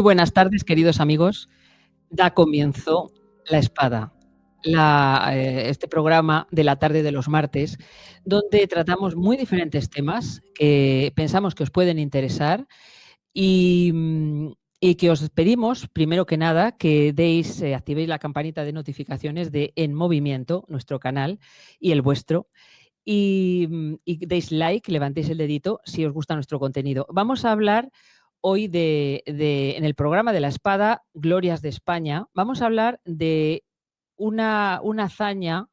Muy buenas tardes, queridos amigos. Da comienzo La Espada, este programa de la tarde de los martes, donde tratamos muy diferentes temas que pensamos que os pueden interesar y que os pedimos, primero que nada, que activéis la campanita de notificaciones de En Movimiento, nuestro canal, y el vuestro. Y deis like, levantéis el dedito si os gusta nuestro contenido. Vamos a hablar hoy en el programa de La Espada, Glorias de España, vamos a hablar de una hazaña,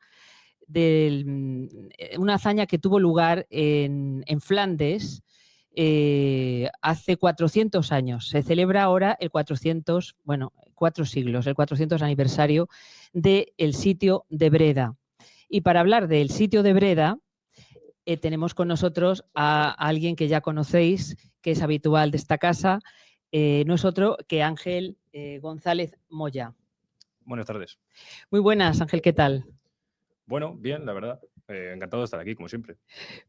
una hazaña que tuvo lugar en Flandes hace 400 años. Se celebra ahora el 400, bueno, 4 siglos, el 400 aniversario del sitio de Breda. Y para hablar del sitio de Breda, tenemos con nosotros a alguien que ya conocéis, que es habitual de esta casa, no es otro que Ángel González Moya. Buenas tardes. Muy buenas, Ángel, ¿qué tal? Bueno, bien, la verdad. Encantado de estar aquí, como siempre.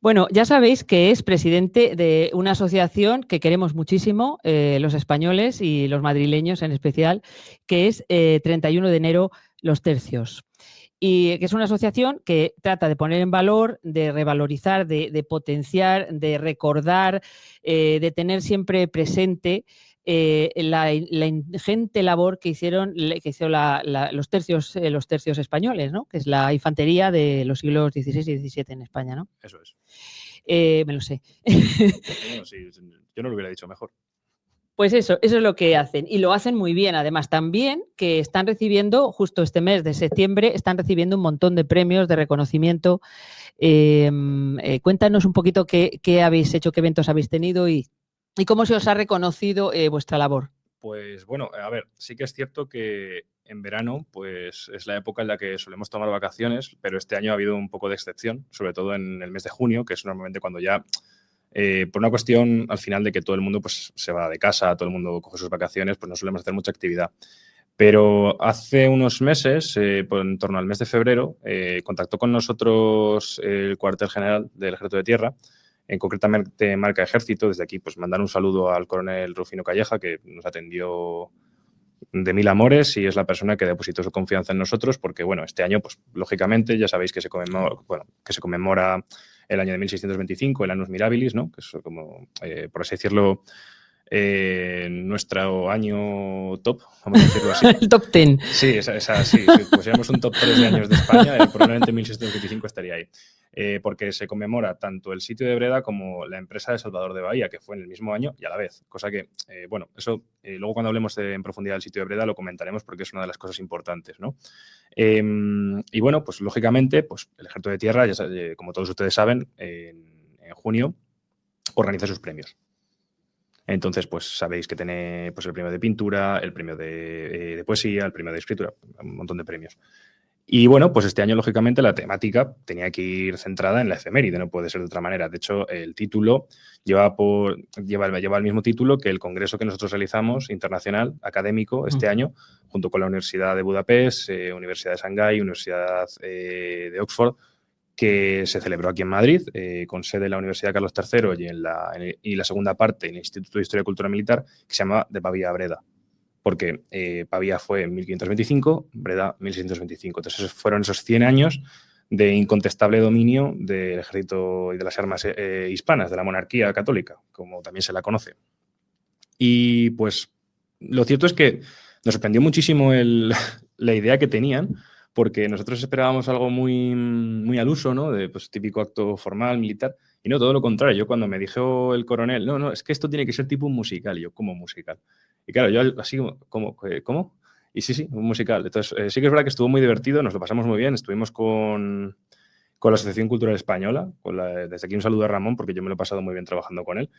Bueno, ya sabéis que es presidente de una asociación que queremos muchísimo, los españoles y los madrileños en especial, que es 31 de enero, Los Tercios. Y que es una asociación que trata de poner en valor, de revalorizar, de potenciar, de recordar, de tener siempre presente la ingente labor que hicieron los tercios españoles, ¿no? Que es la infantería de los siglos XVI y XVII en España, ¿no? Eso es. Me lo sé. Bueno, sí, yo no lo hubiera dicho mejor. Pues eso es lo que hacen y lo hacen muy bien. Además, también que están recibiendo, justo este mes de septiembre, están recibiendo un montón de premios de reconocimiento. Cuéntanos un poquito qué habéis hecho, qué eventos habéis tenido y cómo se os ha reconocido vuestra labor. Pues bueno, a ver, sí que es cierto que en verano pues es la época en la que solemos tomar vacaciones, pero este año ha habido un poco de excepción, sobre todo en el mes de junio, que es normalmente cuando ya... por una cuestión al final de que todo el mundo pues, se va de casa, todo el mundo coge sus vacaciones, pues no solemos hacer mucha actividad. Pero hace unos meses, en torno al mes de febrero, contactó con nosotros el cuartel general del Ejército de Tierra, concretamente Marca Ejército. Desde aquí pues mandar un saludo al coronel Rufino Calleja, que nos atendió de mil amores y es la persona que depositó su confianza en nosotros porque, bueno, este año, pues lógicamente, ya sabéis que se conmemora el año de 1625, el Annus Mirabilis, ¿no? Que es como, por así decirlo, nuestro año top, vamos a decirlo así. El top 10. Sí, sí. Pues seríamos un top 3 de años de España, probablemente 1625 estaría ahí. Porque se conmemora tanto el sitio de Breda como la empresa de Salvador de Bahía, que fue en el mismo año y a la vez. Cosa que, bueno, eso luego cuando hablemos en profundidad del sitio de Breda lo comentaremos porque es una de las cosas importantes, ¿no? Y bueno, pues lógicamente, pues el Ejército de Tierra, como todos ustedes saben, en junio organiza sus premios. Entonces, pues sabéis que tiene pues, el premio de pintura, el premio de poesía, el premio de escritura, un montón de premios. Y bueno, pues este año, lógicamente, la temática tenía que ir centrada en la efeméride, no puede ser de otra manera. De hecho, el título lleva el mismo título que el congreso que nosotros realizamos, internacional, académico, este año, junto con la Universidad de Budapest, Universidad de Shanghái, Universidad de Oxford, que se celebró aquí en Madrid, con sede en la Universidad Carlos III y la segunda parte en el Instituto de Historia y Cultura Militar, que se llama De Pavía a Breda, porque Pavía fue en 1525, Breda 1625. Entonces fueron esos 100 años de incontestable dominio del ejército y de las armas hispanas, de la monarquía católica, como también se la conoce. Y pues lo cierto es que nos sorprendió muchísimo la idea que tenían, porque nosotros esperábamos algo muy, muy al uso, ¿no? De pues, típico acto formal, militar, y no, todo lo contrario. Yo cuando me dijo el coronel, no, es que esto tiene que ser tipo un musical, y yo, ¿cómo musical? Y claro, yo así, ¿cómo? Y sí, un musical. Entonces, sí que es verdad que estuvo muy divertido, nos lo pasamos muy bien, estuvimos con la Asociación Cultural Española, desde aquí un saludo a Ramón, porque yo me lo he pasado muy bien trabajando con él,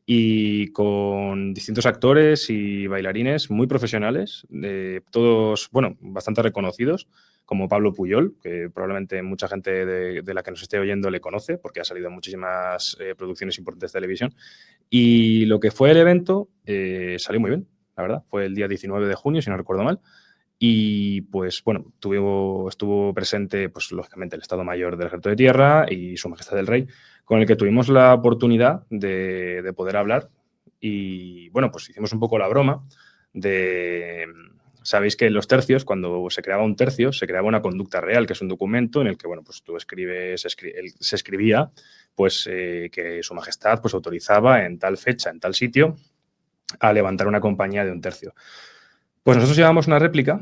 y con distintos actores y bailarines muy profesionales, todos, bueno, bastante reconocidos, como Pablo Puyol, que probablemente mucha gente de la que nos esté oyendo le conoce, porque ha salido en muchísimas producciones importantes de televisión. Y lo que fue el evento salió muy bien, la verdad. Fue el día 19 de junio, si no recuerdo mal. Y pues bueno, estuvo presente, pues lógicamente, el Estado Mayor del Ejército de Tierra y Su Majestad el Rey, con el que tuvimos la oportunidad de poder hablar. Y bueno, pues hicimos un poco la broma Sabéis que en los tercios, cuando se creaba un tercio, se creaba una conducta real, que es un documento en el que, bueno, pues tú se escribía pues, que Su Majestad pues, autorizaba en tal fecha, en tal sitio, a levantar una compañía de un tercio. Pues nosotros llevábamos una réplica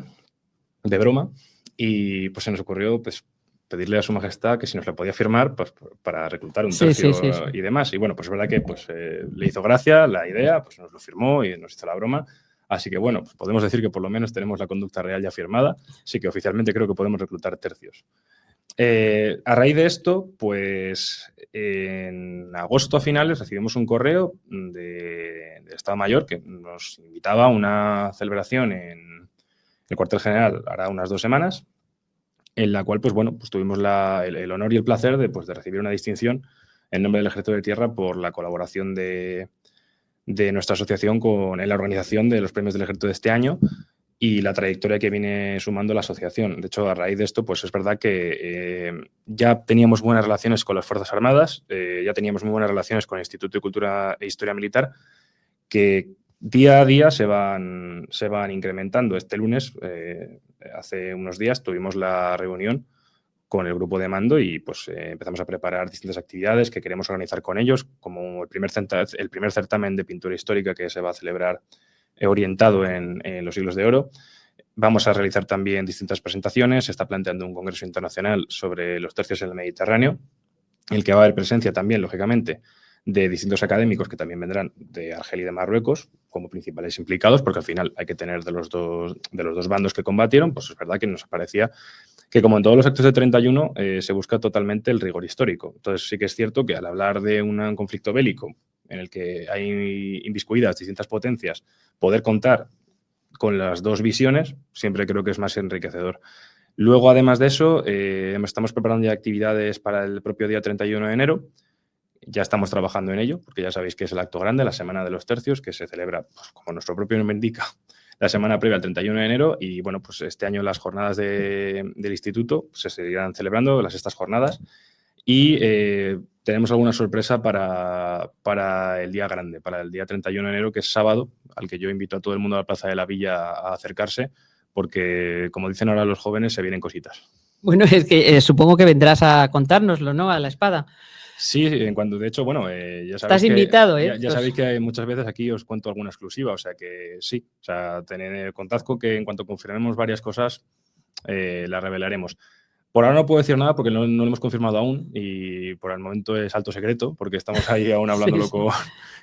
de broma y pues se nos ocurrió pues, pedirle a Su Majestad que si nos la podía firmar pues, para reclutar un tercio Sí. y demás. Y bueno, pues es verdad que pues, le hizo gracia la idea, pues nos lo firmó y nos hizo la broma. Así que bueno, pues podemos decir que por lo menos tenemos la conducta real ya firmada. Sí que oficialmente creo que podemos reclutar tercios. A raíz de esto, pues en agosto a finales recibimos un correo del Estado Mayor que nos invitaba a una celebración en el cuartel general hará unas 2 semanas, en la cual pues, bueno, pues tuvimos el honor y el placer pues, de recibir una distinción en nombre del Ejército de Tierra por la colaboración de nuestra asociación en la organización de los premios del Ejército de este año y la trayectoria que viene sumando la asociación. De hecho, a raíz de esto, pues es verdad que ya teníamos buenas relaciones con las Fuerzas Armadas, ya teníamos muy buenas relaciones con el Instituto de Cultura e Historia Militar, que día a día se van incrementando. Este lunes, hace unos días, tuvimos la reunión con el grupo de mando y pues empezamos a preparar distintas actividades que queremos organizar con ellos, como el primer certamen de pintura histórica que se va a celebrar orientado en los siglos de oro. Vamos a realizar también distintas presentaciones. Se está planteando un congreso internacional sobre los tercios en el Mediterráneo, en el que va a haber presencia también, lógicamente, de distintos académicos que también vendrán de Argelia y de Marruecos como principales implicados, porque al final hay que tener de los dos bandos que combatieron. Pues es verdad que nos parecía que, como en todos los actos de 31, se busca totalmente el rigor histórico. Entonces sí que es cierto que al hablar de un conflicto bélico en el que hay inmiscuidas distintas potencias, poder contar con las dos visiones siempre creo que es más enriquecedor. Luego, además de eso, estamos preparando ya actividades para el propio día 31 de enero. Ya estamos trabajando en ello, porque ya sabéis que es el acto grande, la Semana de los Tercios, que se celebra, pues, como nuestro propio nombre indica, la semana previa al 31 de enero. Y bueno, pues este año las jornadas del instituto se seguirán celebrando, estas jornadas. Y tenemos alguna sorpresa para el día grande, para el día 31 de enero, que es sábado, al que yo invito a todo el mundo a la Plaza de la Villa a acercarse, porque, como dicen ahora los jóvenes, se vienen cositas. Bueno, es que supongo que vendrás a contárnoslo, ¿no? A la espada. Sí, de hecho, bueno, ya sabéis Estás invitado, ¿eh? Ya sabéis que muchas veces aquí os cuento alguna exclusiva, o sea que sí, o sea, contad con que en cuanto confirmemos varias cosas, las revelaremos. Por ahora no puedo decir nada porque no lo hemos confirmado aún y por el momento es alto secreto porque estamos ahí aún hablándolo sí.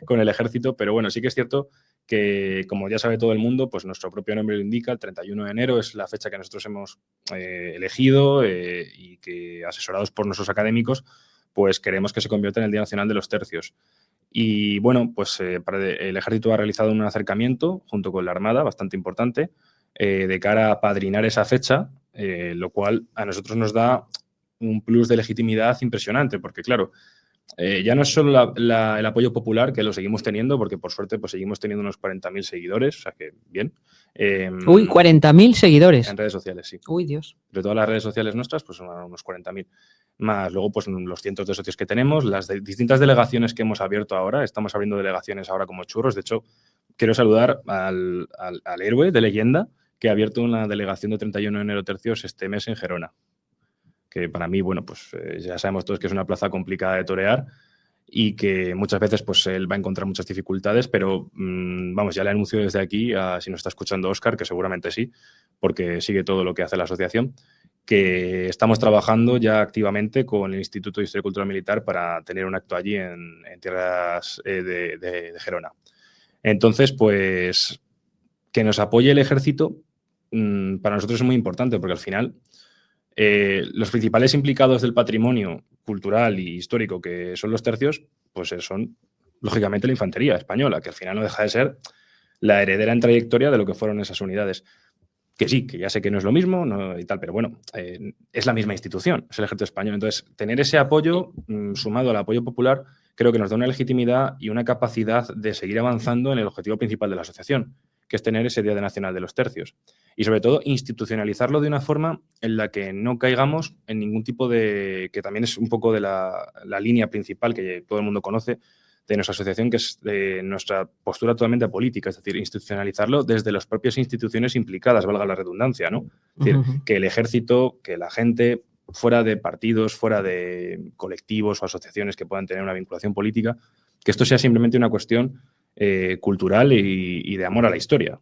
Con el ejército, pero bueno, sí que es cierto que, como ya sabe todo el mundo, pues nuestro propio nombre lo indica, el 31 de enero es la fecha que nosotros hemos elegido y que, asesorados por nuestros académicos, pues queremos que se convierta en el Día Nacional de los Tercios. Y bueno, pues el ejército ha realizado un acercamiento junto con la Armada bastante importante de cara a padrinar esa fecha, lo cual a nosotros nos da un plus de legitimidad impresionante, porque claro, ya no es solo el apoyo popular, que lo seguimos teniendo, porque por suerte pues seguimos teniendo unos 40.000 seguidores, o sea que bien. Uy, 40.000 seguidores. En redes sociales, sí. Uy, Dios. De todas las redes sociales nuestras, pues son unos 40.000. Más luego, pues los cientos de socios que tenemos, las distintas delegaciones que hemos abierto ahora. Estamos abriendo delegaciones ahora como churros. De hecho, quiero saludar al héroe de leyenda que ha abierto una delegación de 31 de enero tercios este mes en Gerona. Que para mí, bueno, pues ya sabemos todos que es una plaza complicada de torear y que muchas veces pues él va a encontrar muchas dificultades, pero vamos, ya le anuncio desde aquí, si nos está escuchando Óscar, que seguramente sí, porque sigue todo lo que hace la asociación, que estamos trabajando ya activamente con el Instituto de Historia y Cultura Militar para tener un acto allí en tierras de Gerona. Entonces, pues que nos apoye el ejército para nosotros es muy importante, porque al final los principales implicados del patrimonio cultural y histórico, que son los tercios, pues son lógicamente la infantería española, que al final no deja de ser la heredera en trayectoria de lo que fueron esas unidades. Que sí, que ya sé que no es lo mismo y tal, pero bueno, es la misma institución, es el ejército español. Entonces, tener ese apoyo sumado al apoyo popular creo que nos da una legitimidad y una capacidad de seguir avanzando en el objetivo principal de la asociación, que es tener ese Día Nacional de los Tercios. Y sobre todo, institucionalizarlo de una forma en la que no caigamos en ningún tipo de... que también es un poco de la línea principal que todo el mundo conoce, de nuestra asociación, que es de nuestra postura totalmente apolítica, es decir, institucionalizarlo desde las propias instituciones implicadas, valga la redundancia, ¿no? Es decir, que el ejército, que la gente, fuera de partidos, fuera de colectivos o asociaciones que puedan tener una vinculación política, que esto sea simplemente una cuestión cultural y de amor a la historia.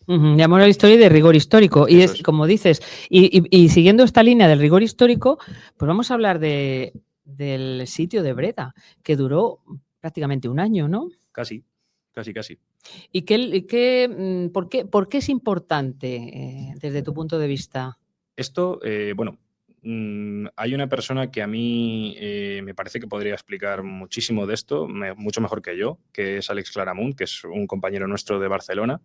De amor a la historia y de rigor histórico. Y es, como dices, y siguiendo esta línea del rigor histórico, pues vamos a hablar del sitio de Breda, que duró prácticamente un año, ¿no? Casi. ¿Y por qué es importante desde tu punto de vista? Esto, bueno, hay una persona que a mí me parece que podría explicar muchísimo de esto, mucho mejor que yo, que es Àlex Claramunt, que es un compañero nuestro de Barcelona,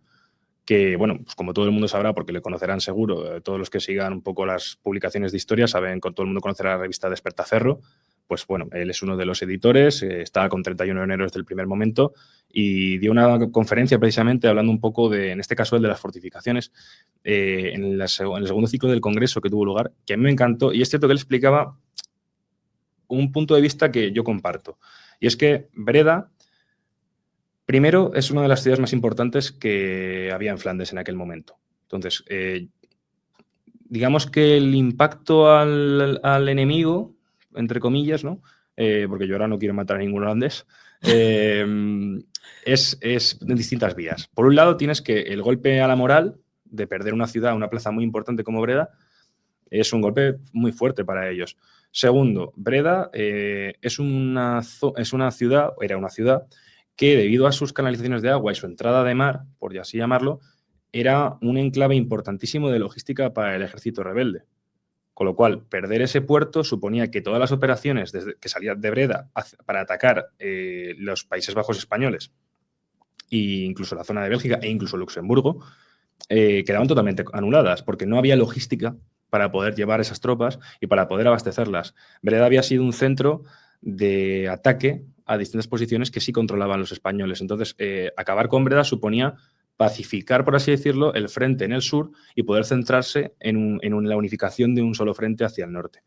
que, bueno, pues como todo el mundo sabrá, porque le conocerán seguro, todos los que sigan un poco las publicaciones de historia saben, con todo el mundo conocerá la revista Despertaferro. Pues bueno, él es uno de los editores, está con 31 de enero desde el primer momento y dio una conferencia precisamente hablando un poco de, en este caso, el de las fortificaciones, en el segundo ciclo del Congreso que tuvo lugar, que a mí me encantó. Y es cierto que él explicaba un punto de vista que yo comparto. Y es que Breda, primero, es una de las ciudades más importantes que había en Flandes en aquel momento. Entonces, digamos que el impacto al enemigo, entre comillas, ¿no? Porque yo ahora no quiero matar a ningún holandés, es en distintas vías. Por un lado, tienes que el golpe a la moral de perder una ciudad, una plaza muy importante como Breda, es un golpe muy fuerte para ellos. Segundo, Breda es una ciudad, era una ciudad, que debido a sus canalizaciones de agua y su entrada de mar, por así llamarlo, era un enclave importantísimo de logística para el ejército rebelde. Con lo cual, perder ese puerto suponía que todas las operaciones que salían de Breda para atacar los Países Bajos españoles, e incluso la zona de Bélgica e incluso Luxemburgo, quedaban totalmente anuladas, porque no había logística para poder llevar esas tropas y para poder abastecerlas. Breda había sido un centro de ataque a distintas posiciones que sí controlaban los españoles. Entonces, acabar con Breda suponía pacificar, por así decirlo, el frente en el sur y poder centrarse en la unificación de un solo frente hacia el norte.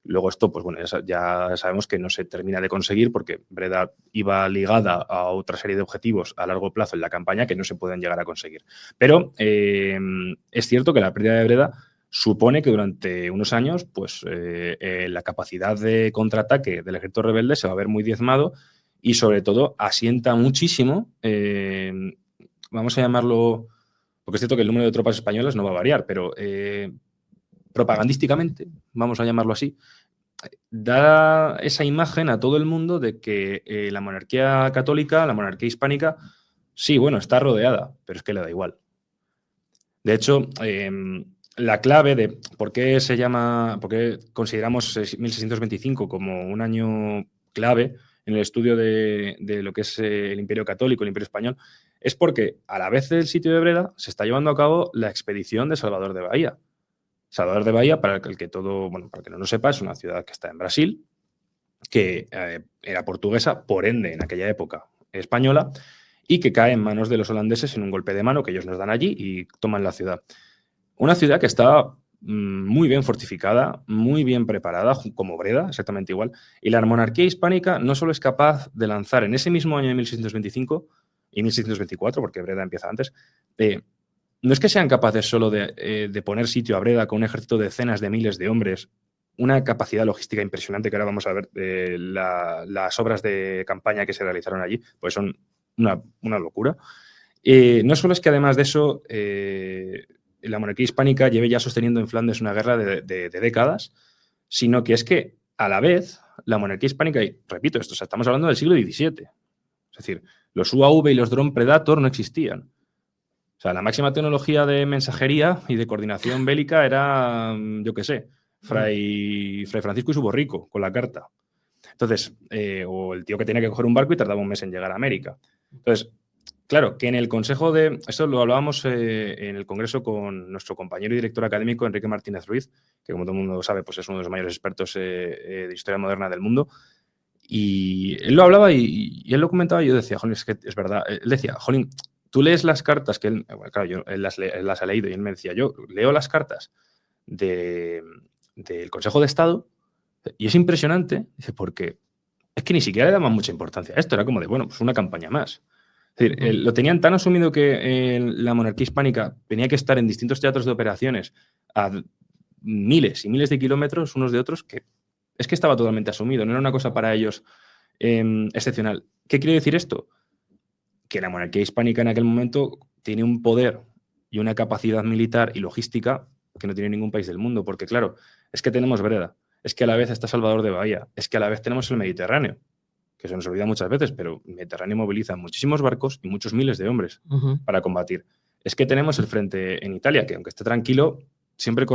Luego esto, pues bueno, ya sabemos que no se termina de conseguir porque Breda iba ligada a otra serie de objetivos a largo plazo en la campaña que no se pueden llegar a conseguir. Pero es cierto que la pérdida de Breda supone que durante unos años pues, la capacidad de contraataque del ejército rebelde se va a ver muy diezmado y sobre todo asienta muchísimo, vamos a llamarlo, porque es cierto que el número de tropas españolas no va a variar, pero propagandísticamente, vamos a llamarlo así, da esa imagen a todo el mundo de que la monarquía católica, la monarquía hispánica, sí, bueno, está rodeada, pero es que le da igual. De hecho, la clave de por qué consideramos 1625 como un año clave en el estudio de lo que es el Imperio Católico, el Imperio Español, es porque a la vez del sitio de Breda se está llevando a cabo la expedición de Salvador de Bahía. Salvador de Bahía, para el que no lo sepa, es una ciudad que está en Brasil, que era portuguesa, por ende, en aquella época española, y que cae en manos de los holandeses en un golpe de mano que ellos nos dan allí y toman la ciudad. Una ciudad que está muy bien fortificada, muy bien preparada, como Breda, exactamente igual, y la monarquía hispánica no solo es capaz de lanzar en ese mismo año de 1625 y 1624, porque Breda empieza antes, no es que sean capaces solo de poner sitio a Breda con un ejército de decenas de miles de hombres, una capacidad logística impresionante que ahora vamos a ver, las obras de campaña que se realizaron allí, pues son una locura. No solo es que además de eso la monarquía hispánica lleve ya sosteniendo en Flandes una guerra de décadas, sino que es que a la vez la monarquía hispánica, y repito esto, o sea, estamos hablando del siglo XVII, es decir, los UAV y los Drone Predator no existían. O sea, la máxima tecnología de mensajería y de coordinación bélica era, yo qué sé, Fray Francisco y su borrico con la carta. Entonces, o el tío que tenía que coger un barco y tardaba un mes en llegar a América. Entonces, claro, que en el Consejo de... Esto lo hablábamos en el Congreso con nuestro compañero y director académico, Enrique Martínez Ruiz, que como todo el mundo sabe, pues es uno de los mayores expertos de historia moderna del mundo. Y él lo hablaba y él lo comentaba y yo decía, jolín, es que es verdad. Él decía, jolín, tú lees las cartas que él... Bueno, claro, él las ha leído y él me decía, yo leo las cartas del Consejo de Estado y es impresionante, dice, porque es que ni siquiera le daban mucha importancia a esto, era como de, bueno, pues una campaña más. Es decir, lo tenían tan asumido que la monarquía hispánica tenía que estar en distintos teatros de operaciones a miles y miles de kilómetros unos de otros, que es que estaba totalmente asumido, no era una cosa para ellos excepcional. ¿Qué quiere decir esto? Que la monarquía hispánica en aquel momento tiene un poder y una capacidad militar y logística que no tiene ningún país del mundo, porque claro, es que tenemos Breda, es que a la vez está Salvador de Bahía, es que a la vez tenemos el Mediterráneo, que se nos olvida muchas veces, pero el Mediterráneo moviliza muchísimos barcos y muchos miles de hombres para combatir. Es que tenemos el frente en Italia, que aunque esté tranquilo, siempre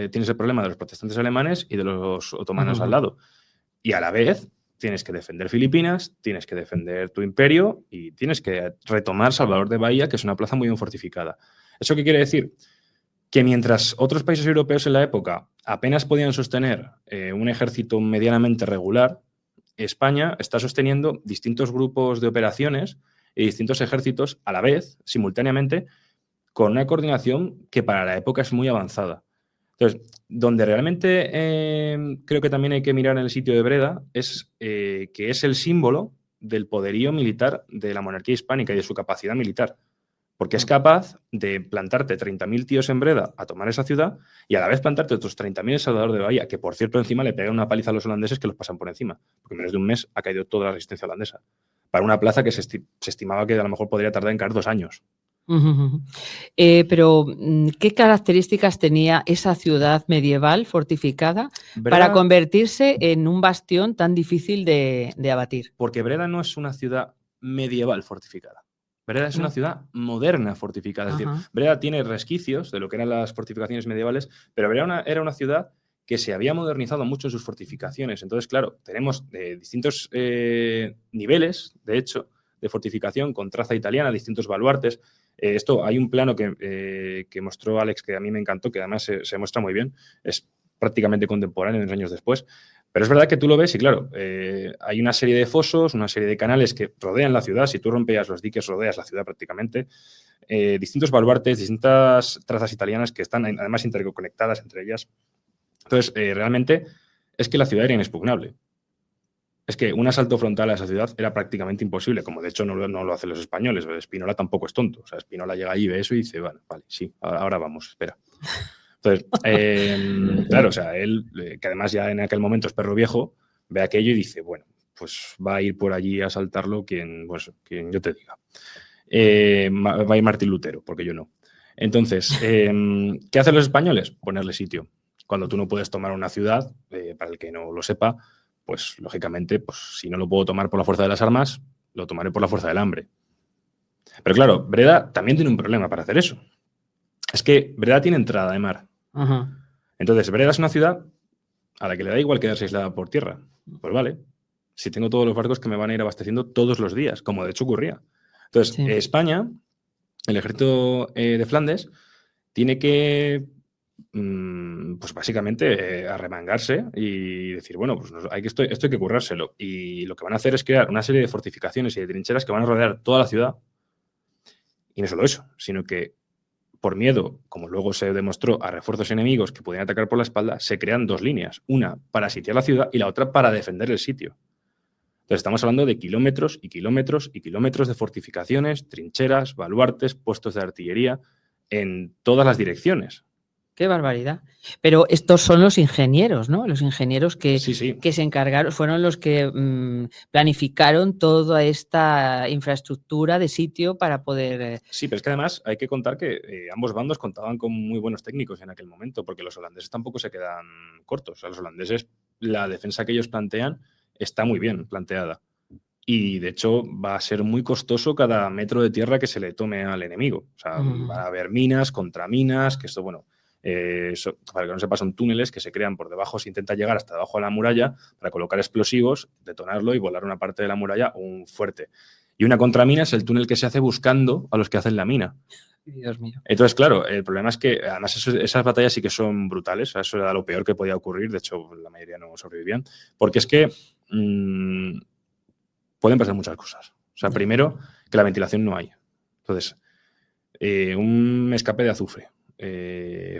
tienes el problema de los protestantes alemanes y de los otomanos al lado. Y a la vez tienes que defender Filipinas, tienes que defender tu imperio y tienes que retomar Salvador de Bahía, que es una plaza muy bien fortificada. ¿Eso qué quiere decir? Que mientras otros países europeos en la época apenas podían sostener un ejército medianamente regular, España está sosteniendo distintos grupos de operaciones y distintos ejércitos a la vez, simultáneamente, con una coordinación que para la época es muy avanzada. Entonces, donde realmente creo que también hay que mirar en el sitio de Breda es que es el símbolo del poderío militar de la monarquía hispánica y de su capacidad militar. Porque es capaz de plantarte 30.000 tíos en Breda a tomar esa ciudad y a la vez plantarte otros 30.000 en Salvador de Bahía, que por cierto encima le pegan una paliza a los holandeses que los pasan por encima. Porque en menos de un mes ha caído toda la resistencia holandesa. Para una plaza que se estimaba que a lo mejor podría tardar en caer 2 años. Pero, ¿qué características tenía esa ciudad medieval fortificada Breda, para convertirse en un bastión tan difícil de abatir? Porque Breda no es una ciudad medieval fortificada. Breda es una ciudad moderna fortificada. Es decir, Breda tiene resquicios de lo que eran las fortificaciones medievales, pero Breda era una ciudad que se había modernizado mucho en sus fortificaciones. Entonces, claro, tenemos distintos niveles, de hecho, de fortificación con traza italiana, distintos baluartes. Hay un plano que mostró Alex que a mí me encantó, que además se muestra muy bien. Es prácticamente contemporáneo, unos años después. Pero es verdad que tú lo ves y claro, hay una serie de fosos, una serie de canales que rodean la ciudad. Si tú rompías los diques, rodeas la ciudad prácticamente. Distintos baluartes, distintas trazas italianas que están además interconectadas entre ellas. Entonces, realmente es que la ciudad era inexpugnable. Es que un asalto frontal a esa ciudad era prácticamente imposible, como de hecho no lo hacen los españoles. Spinola tampoco es tonto. O sea, Spinola llega ahí, ve eso y dice, vale, sí, ahora vamos, espera. Entonces, claro, o sea, él, que además ya en aquel momento es perro viejo, ve aquello y dice, bueno, pues va a ir por allí a asaltarlo quien yo te diga. Va a ir Martín Lutero, porque yo no. Entonces, ¿qué hacen los españoles? Ponerle sitio. Cuando tú no puedes tomar una ciudad, para el que no lo sepa, pues lógicamente, pues si no lo puedo tomar por la fuerza de las armas, lo tomaré por la fuerza del hambre. Pero claro, Breda también tiene un problema para hacer eso. Es que Breda tiene entrada de mar. Entonces, Breda es una ciudad a la que le da igual quedarse aislada por tierra. Pues vale, si tengo todos los barcos que me van a ir abasteciendo todos los días, como de hecho ocurría. Entonces, sí. España, el ejército de Flandes, tiene que, pues básicamente, arremangarse y decir, bueno, pues esto hay que currárselo. Y lo que van a hacer es crear una serie de fortificaciones y de trincheras que van a rodear toda la ciudad. Y no solo eso, sino que por miedo, como luego se demostró, a refuerzos enemigos que podían atacar por la espalda, se crean 2 líneas. Una para sitiar la ciudad y la otra para defender el sitio. Entonces estamos hablando de kilómetros y kilómetros y kilómetros de fortificaciones, trincheras, baluartes, puestos de artillería en todas las direcciones. ¡Qué barbaridad! Pero estos son los ingenieros, ¿no? Los ingenieros que se encargaron, fueron los que planificaron toda esta infraestructura de sitio para poder... Sí, pero es que además hay que contar que ambos bandos contaban con muy buenos técnicos en aquel momento, porque los holandeses tampoco se quedan cortos. O sea, los holandeses, la defensa que ellos plantean está muy bien planteada. Y, de hecho, va a ser muy costoso cada metro de tierra que se le tome al enemigo. O sea, van a haber minas, contraminas, que esto, bueno... para que no sepa, son túneles que se crean por debajo, se intenta llegar hasta debajo de la muralla para colocar explosivos, detonarlo y volar una parte de la muralla o un fuerte. Y una contramina es el túnel que se hace buscando a los que hacen la mina. Dios mío. Entonces, claro, el problema es que además esas batallas sí que son brutales, eso era lo peor que podía ocurrir, de hecho la mayoría no sobrevivían, porque es que pueden pasar muchas cosas. O sea, primero, que la ventilación no hay. Entonces, un escape de azufre.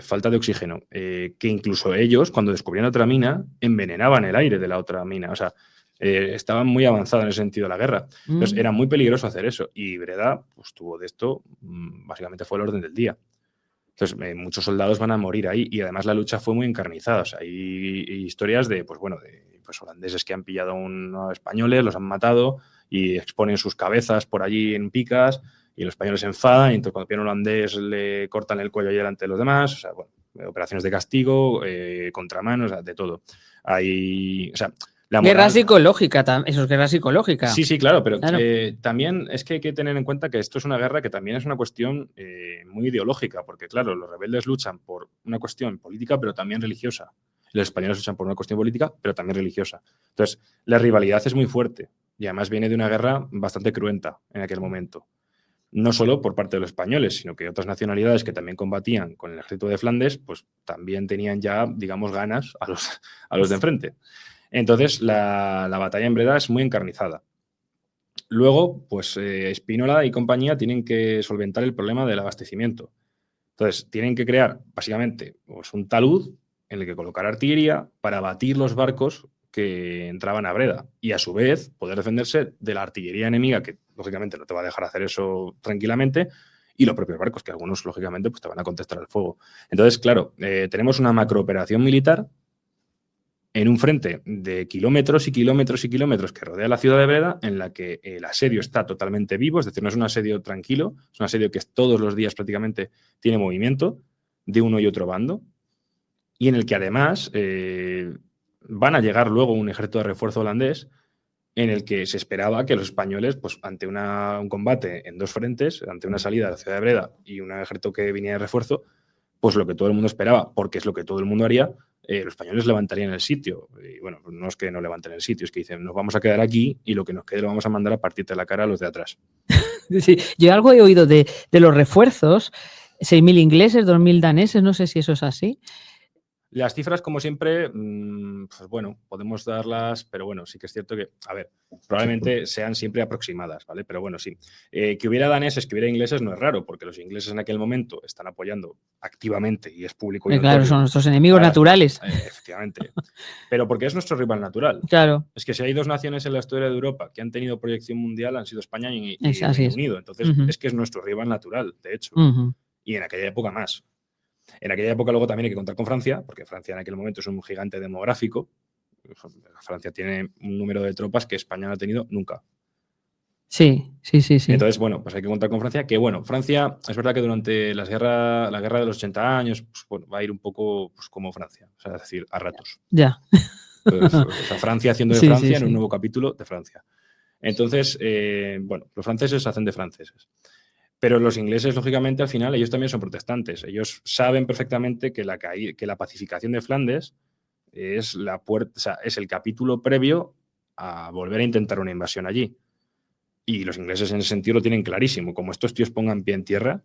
Falta de oxígeno, que incluso ellos, cuando descubrían otra mina, envenenaban el aire de la otra mina. O sea, estaba muy avanzada en ese sentido la guerra. Entonces Mm. era muy peligroso hacer eso. Y Breda, pues tuvo de esto, básicamente fue el orden del día. Entonces, muchos soldados van a morir ahí y además la lucha fue muy encarnizada. O sea, hay historias de, pues bueno, de pues, holandeses que han pillado a unos españoles, los han matado y exponen sus cabezas por allí en picas y los españoles se enfadan y entonces cuando viene un holandés le cortan el cuello ahí delante de los demás. O sea, bueno, operaciones de castigo, contramanos, o sea, de todo. Hay, o sea, la Guerra moral... psicológica, eso es guerra psicológica. Sí, sí, claro, pero Claro. también es que hay que tener en cuenta que esto es una guerra que también es una cuestión muy ideológica, porque claro, los rebeldes luchan por una cuestión política, pero también religiosa. Los españoles luchan por una cuestión política, pero también religiosa. Entonces, la rivalidad es muy fuerte y además viene de una guerra bastante cruenta en aquel momento. No solo por parte de los españoles, sino que otras nacionalidades que también combatían con el ejército de Flandes, pues también tenían ya, digamos, ganas a los de enfrente. Entonces, la batalla en Breda es muy encarnizada. Luego, pues Spínola y compañía tienen que solventar el problema del abastecimiento. Entonces, tienen que crear básicamente pues, un talud en el que colocar artillería para abatir los barcos que entraban a Breda y a su vez poder defenderse de la artillería enemiga, que lógicamente no te va a dejar hacer eso tranquilamente, y los propios barcos, que algunos lógicamente pues, te van a contestar al fuego. Entonces, claro, tenemos una macrooperación militar en un frente de kilómetros y kilómetros y kilómetros que rodea la ciudad de Breda, en la que el asedio está totalmente vivo, es decir, no es un asedio tranquilo, es un asedio que todos los días prácticamente tiene movimiento de uno y otro bando, y en el que además van a llegar luego un ejército de refuerzo holandés, en el que se esperaba que los españoles, pues ante un combate en dos frentes, ante una salida de la ciudad de Breda y un ejército que venía de refuerzo, pues lo que todo el mundo esperaba, porque es lo que todo el mundo haría, los españoles levantarían el sitio. Y bueno, no es que no levanten el sitio, es que dicen, nos vamos a quedar aquí y lo que nos quede lo vamos a mandar a partirte la cara a los de atrás. Sí, yo algo he oído de los refuerzos, 6.000 ingleses, 2.000 daneses, no sé si eso es así. Las cifras, como siempre, pues bueno, podemos darlas, pero bueno, sí que es cierto que, a ver, probablemente sean siempre aproximadas, ¿vale? Pero bueno, sí. Que hubiera daneses, que hubiera ingleses no es raro, porque los ingleses en aquel momento están apoyando activamente, y es público y notorio. Claro, son nuestros enemigos naturales. Efectivamente. Pero porque es nuestro rival natural. Claro. Es que si hay dos naciones en la historia de Europa que han tenido proyección mundial, han sido España y Así Reino es. Unido. Entonces, es que es nuestro rival natural, de hecho. Y en aquella época más. En aquella época luego también hay que contar con Francia, porque Francia en aquel momento es un gigante demográfico. Francia tiene un número de tropas que España no ha tenido nunca. Sí. Entonces, bueno, pues hay que contar con Francia, que bueno, Francia, es verdad que durante la guerra de los 80 años, pues, bueno, va a ir un poco pues, como Francia, o sea, es decir, a ratos. Ya. Pues, o sea, Francia haciendo de Francia en un nuevo capítulo de Francia. Entonces, bueno, los franceses hacen de franceses. Pero los ingleses, lógicamente, al final, ellos también son protestantes. Ellos saben perfectamente que la pacificación de Flandes es la puerta, o sea, es el capítulo previo a volver a intentar una invasión allí. Y los ingleses en ese sentido lo tienen clarísimo. Como estos tíos pongan pie en tierra,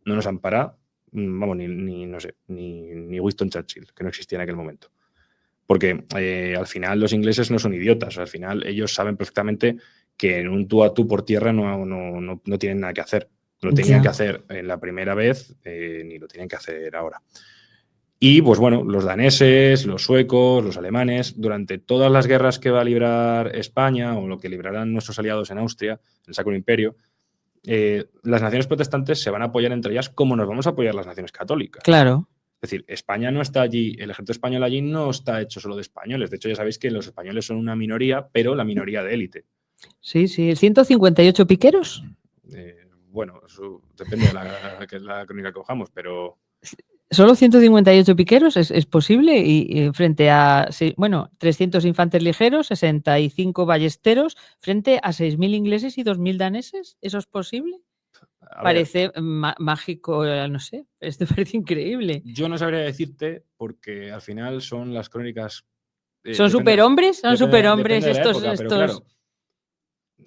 no nos ampara, vamos, no sé, ni Winston Churchill, que no existía en aquel momento. Porque al final los ingleses no son idiotas. Al final ellos saben perfectamente que en un tú a tú por tierra no tienen nada que hacer. No lo tenían que hacer en la primera vez, ni lo tienen que hacer ahora. Y pues bueno, los daneses, los suecos, los alemanes, durante todas las guerras que va a librar España o lo que librarán nuestros aliados en Austria, en el Sacro Imperio, las naciones protestantes se van a apoyar entre ellas como nos vamos a apoyar las naciones católicas. Claro. Es decir, España no está allí, el ejército español allí no está hecho solo de españoles. De hecho, ya sabéis que los españoles son una minoría, pero la minoría de élite. Sí. ¿158 piqueros? Bueno, eso depende de la crónica que cojamos, pero... ¿Solo 158 piqueros es posible? Y frente a, 300 infantes ligeros, 65 ballesteros, frente a 6.000 ingleses y 2.000 daneses. ¿Eso es posible? Parece mágico, no sé. Esto parece increíble. Yo no sabría decirte porque al final son las crónicas... ¿Son superhombres? Son superhombres estos... Pero claro,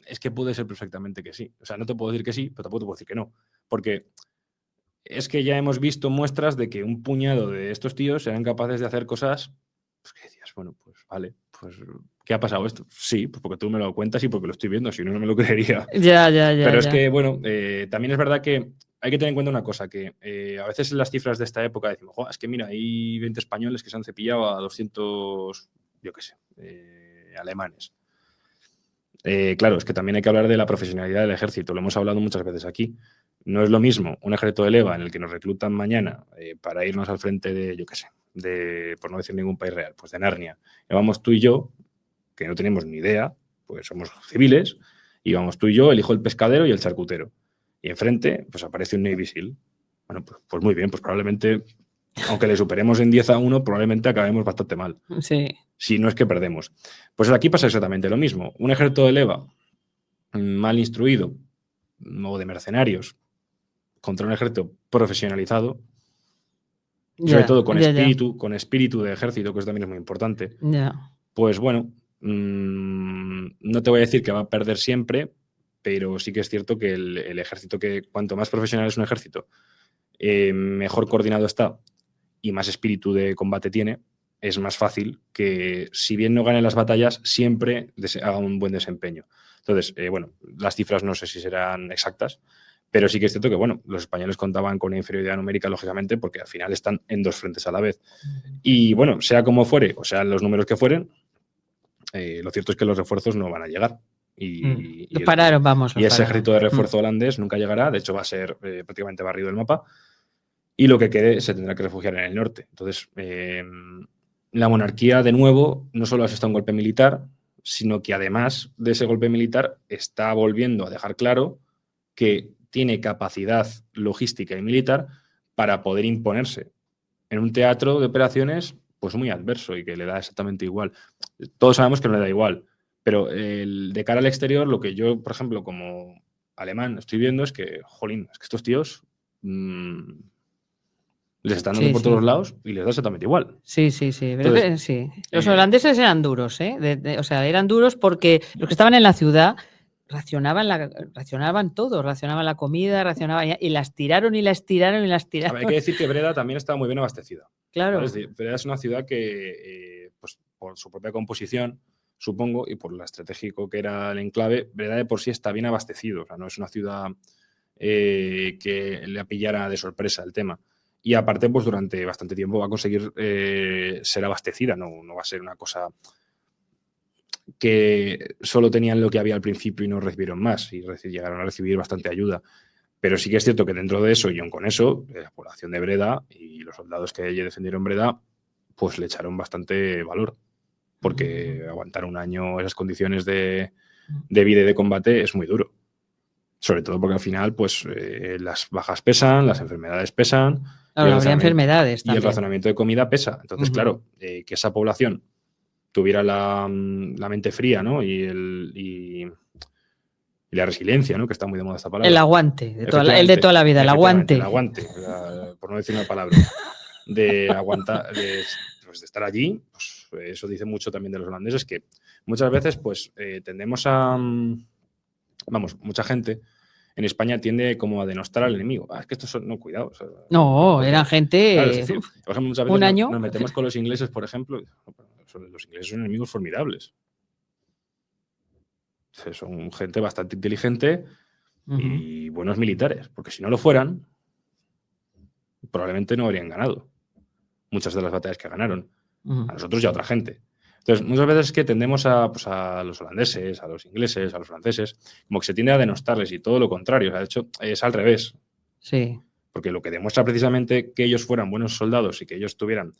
es que puede ser perfectamente que sí. O sea, no te puedo decir que sí, pero tampoco te puedo decir que no. Porque es que ya hemos visto muestras de que un puñado de estos tíos eran capaces de hacer cosas pues que decías, bueno, pues vale, pues ¿qué ha pasado esto? Sí, pues porque tú me lo cuentas y porque lo estoy viendo, si no, no me lo creería. Ya. Pero es que, bueno, también es verdad que hay que tener en cuenta una cosa, que a veces en las cifras de esta época decimos, es que mira, hay 20 españoles que se han cepillado a 200, yo qué sé, alemanes. Claro, es que también hay que hablar de la profesionalidad del ejército, lo hemos hablado muchas veces aquí. No es lo mismo un ejército de leva en el que nos reclutan mañana para irnos al frente de, yo qué sé, por no decir ningún país real, pues de Narnia. Y vamos tú y yo, que no tenemos ni idea, pues somos civiles, y vamos tú y yo, el hijo del pescadero y el charcutero. Y enfrente, pues aparece un Navy SEAL. Bueno, pues muy bien, pues probablemente, aunque le superemos en 10-1, probablemente acabemos bastante mal. Sí. Si no es que perdemos. Pues aquí pasa exactamente lo mismo. Un ejército de leva mal instruido o de mercenarios contra un ejército profesionalizado, sobre todo con espíritu de ejército, que eso también es muy importante, pues bueno, no te voy a decir que va a perder siempre, pero sí que es cierto que el ejército, que cuanto más profesional es un ejército, mejor coordinado está y más espíritu de combate tiene, es más fácil que, si bien no gane las batallas, siempre haga un buen desempeño. Entonces, bueno, las cifras no sé si serán exactas, pero sí que es cierto que, bueno, los españoles contaban con una inferioridad numérica, lógicamente, porque al final están en dos frentes a la vez. Y bueno, sea como fuere, o sean los números que fueren, lo cierto es que los refuerzos no van a llegar. Y ese ejército de refuerzo holandés nunca llegará, de hecho va a ser prácticamente barrido el mapa, y lo que quede se tendrá que refugiar en el norte. Entonces, la monarquía, de nuevo, no solo ha asestado un golpe militar, sino que además de ese golpe militar está volviendo a dejar claro que tiene capacidad logística y militar para poder imponerse en un teatro de operaciones pues muy adverso y que le da exactamente igual. Todos sabemos que no le da igual, pero de cara al exterior, lo que yo, por ejemplo, como alemán estoy viendo es que, jolín, es que estos tíos les están dando por todos lados y les da exactamente igual. Sí. Entonces, sí. Los holandeses eran duros, o sea, eran duros porque los que estaban en la ciudad racionaban todo, racionaban la comida, y las tiraron y las tiraron y las tiraron. Hay que decir que Breda también estaba muy bien abastecida. Claro. ¿Vale? Breda es una ciudad que, pues, por su propia composición, supongo, y por lo estratégico que era el enclave, Breda de por sí está bien abastecido. O sea, no es una ciudad que le pillara de sorpresa el tema. Y aparte, pues durante bastante tiempo va a conseguir ser abastecida, no va a ser una cosa que solo tenían lo que había al principio y no recibieron más, y llegaron a recibir bastante ayuda. Pero sí que es cierto que dentro de eso, y aun con eso, la población de Breda y los soldados que allí defendieron Breda, pues le echaron bastante valor, porque aguantar un año esas condiciones de vida y de combate es muy duro. Sobre todo porque al final, pues las bajas pesan, las enfermedades pesan. Claro, habría enfermedades también. Y el racionamiento de comida pesa. Entonces, claro, que esa población tuviera la mente fría, ¿no? Y la resiliencia, ¿no? Que está muy de moda esta palabra. El aguante, el de toda la vida, el aguante. El aguante, por no decir una palabra. De aguantar, de estar allí, pues eso dice mucho también de los holandeses, que muchas veces pues tendemos a... mucha gente en España tiende como a denostar al enemigo. Es que estos son... No, cuidado. O sea, no, eran gente... Claro, es decir, por ejemplo, muchas veces nos metemos con los ingleses, por ejemplo. Los ingleses son enemigos formidables. Son gente bastante inteligente y buenos militares, porque si no lo fueran, probablemente no habrían ganado muchas de las batallas que ganaron. A nosotros y a otra gente. Entonces, muchas veces es que tendemos a los holandeses, a los ingleses, a los franceses, como que se tiende a denostarles, y todo lo contrario. O sea, de hecho, es al revés. Sí. Porque lo que demuestra precisamente que ellos fueran buenos soldados y que ellos tuvieran